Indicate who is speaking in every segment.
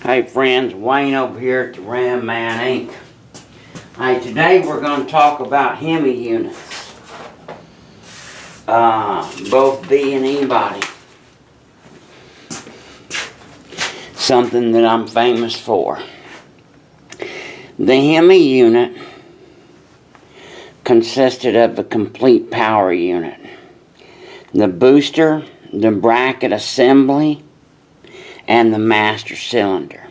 Speaker 1: Hey friends, Wayne over here at the Ram Man Inc. Hey, today we're going to talk about Hemi units. Both B and E body. Something that I'm famous for. The Hemi unit consisted of a complete power unit. The booster, the bracket assembly, and the master cylinder.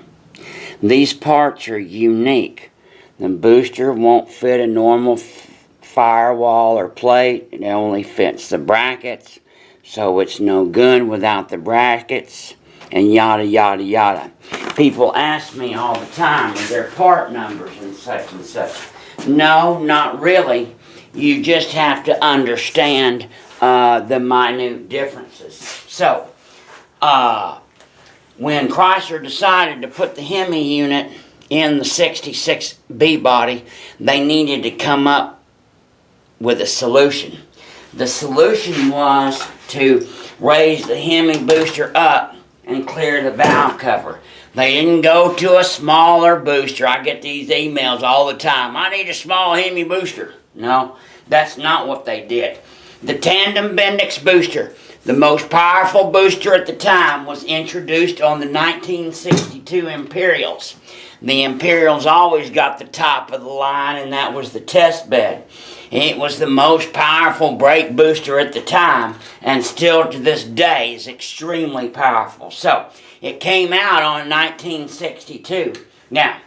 Speaker 1: These parts are unique. The booster won't fit a normal firewall or plate. It only fits the brackets, so it's no good without the brackets, and yada yada yada. People ask me all the time, are there part numbers and such and such? No, not really. You just have to understand the minute differences. So, when Chrysler decided to put the Hemi unit in the 66B body, they needed to come up with a solution. The solution was to raise the Hemi booster up and clear the valve cover. They didn't go to a smaller booster. I get these emails all the time. I need a small Hemi booster. No, that's not what they did. The tandem Bendix booster, the most powerful booster at the time, was introduced on the 1962 Imperials. The Imperials always got the top of the line, and that was the test bed. It was the most powerful brake booster at the time, and still to this day is extremely powerful. So, it came out on 1962. Now,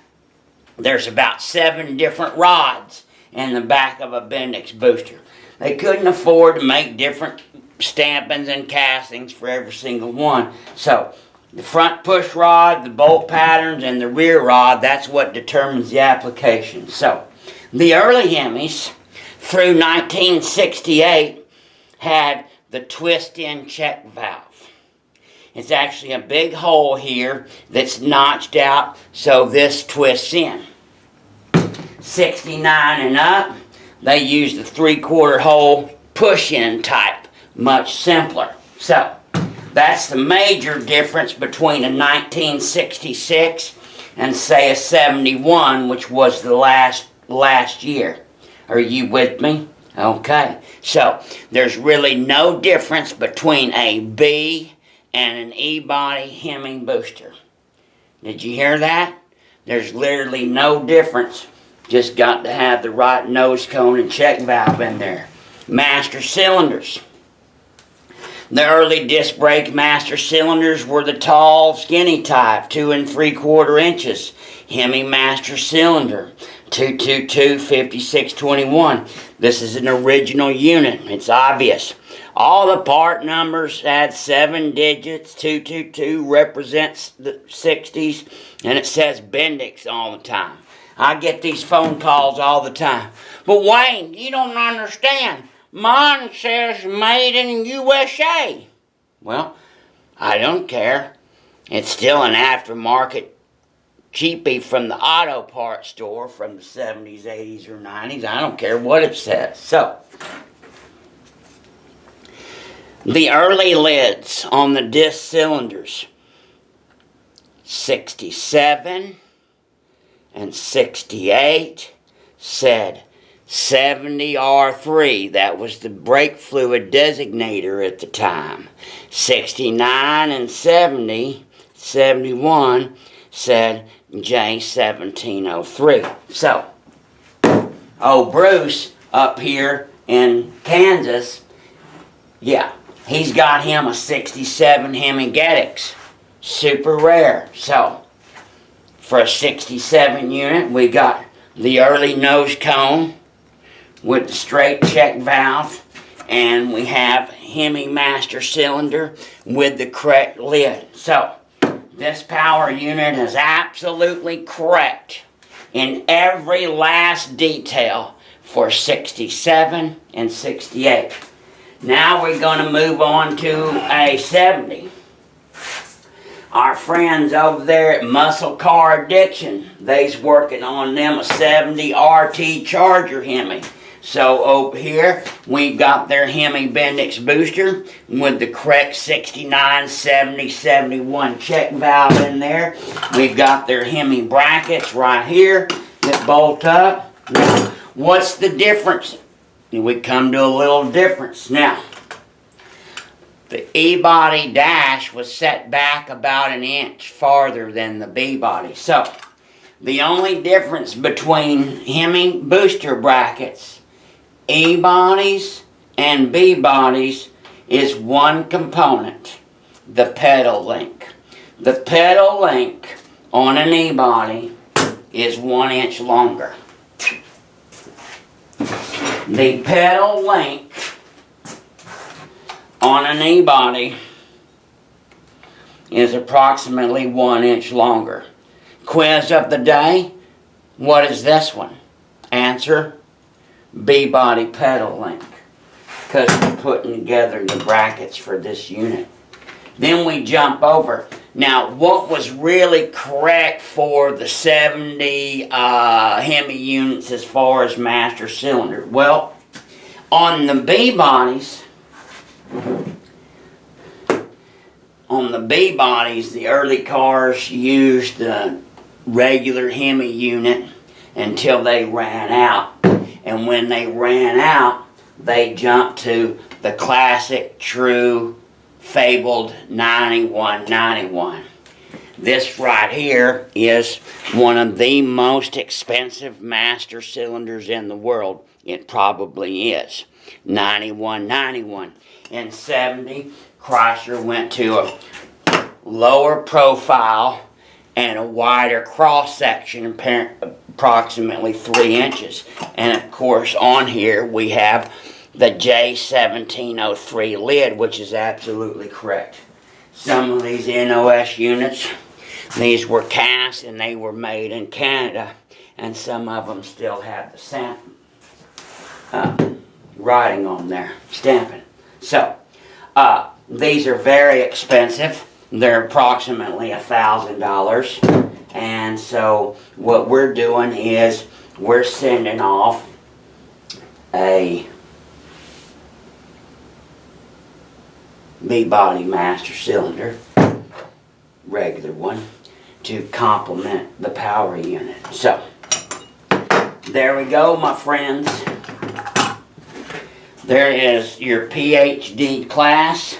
Speaker 1: there's about 7 different rods in the back of a Bendix booster. They couldn't afford to make different stampings and castings for every single one. So, the front push rod, the bolt patterns, and the rear rod, that's what determines the application. So, the early Hemis, through 1968, had the twist-in check valve. It's actually a big hole here that's notched out, so this twists in. 69 and up, they used the 3/4 hole push-in type, much simpler. So, that's the major difference between a 1966 and say a 71, which was the last year. Are you with me? Okay. So, there's really no difference between a B and an E-body Hemi booster. Did you hear that? There's literally no difference. Just got to have the right nose cone and check valve in there. Master cylinders. The early disc brake master cylinders were the tall, skinny type, 2 3/4 inches. Hemi master cylinder, 222 5621. This is an original unit. It's obvious. All the part numbers had 7 digits. 222 represents the 60s, and it says Bendix all the time. I get these phone calls all the time. But Wayne, you don't understand. Mine says made in USA. Well, I don't care. It's still an aftermarket cheapie from the auto parts store from the 70s, 80s, or 90s. I don't care what it says. So, the early lids on the disc cylinders, 67 and 68, said 70R3, that was the brake fluid designator at the time. 69 and 70, 71, said J1703. So, old Bruce up here in Kansas, yeah, he's got him a 67 Hemi Gedix. Super rare. So, for a 67 unit, we got the early nose cone with the straight check valve, and we have Hemi master cylinder with the correct lid. So, this power unit is absolutely correct in every last detail for 67 and 68. Now we're going to move on to a 70. Our friends over there at Muscle Car Addiction, they's working on them a 70 RT Charger Hemi. So over here, we've got their Hemi Bendix booster with the correct 69, 70, 71 check valve in there. We've got their Hemi brackets right here that bolt up. Now, what's the difference? We come to a little difference. Now, the E-body dash was set back about an inch farther than the B-body. So, the only difference between Hemi booster brackets, E-bodies, and B-bodies is one component, the pedal link. The pedal link on an E-body is 1 inch longer. The pedal link on an E-body is approximately 1 inch longer. Quiz of the day, what is this one? Answer, B-body pedal link, because we're putting together the brackets for this unit. Then we jump over. Now, what was really correct for the 70 Hemi units as far as master cylinder? Well, on the B-bodies, the early cars used the regular Hemi unit until they ran out. And when they ran out, they jumped to the classic, true, fabled 9191. This right here is one of the most expensive master cylinders in the world. It probably is. 9191. In 70, Chrysler went to a lower profile and a wider cross section, approximately 3 inches. And of course on here we have the J1703 lid, which is absolutely correct. Some of these NOS units, these were cast and they were made in Canada, and some of them still have the stamp writing on there, stamping. So, these are very expensive. They're approximately $1,000. And so what we're doing is we're sending off a B-body master cylinder, regular one, to complement the power unit. So, there we go, my friends. There is your PhD class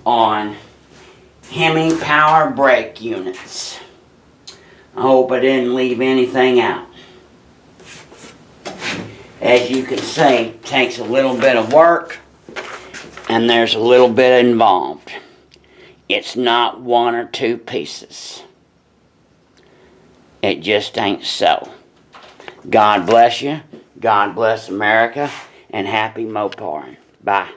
Speaker 1: on Hemi power brake units. I hope I didn't leave anything out. As you can see, it takes a little bit of work and there's a little bit involved. It's not one or two pieces. It just ain't so. God bless you. God bless America. And happy Moparing. Bye.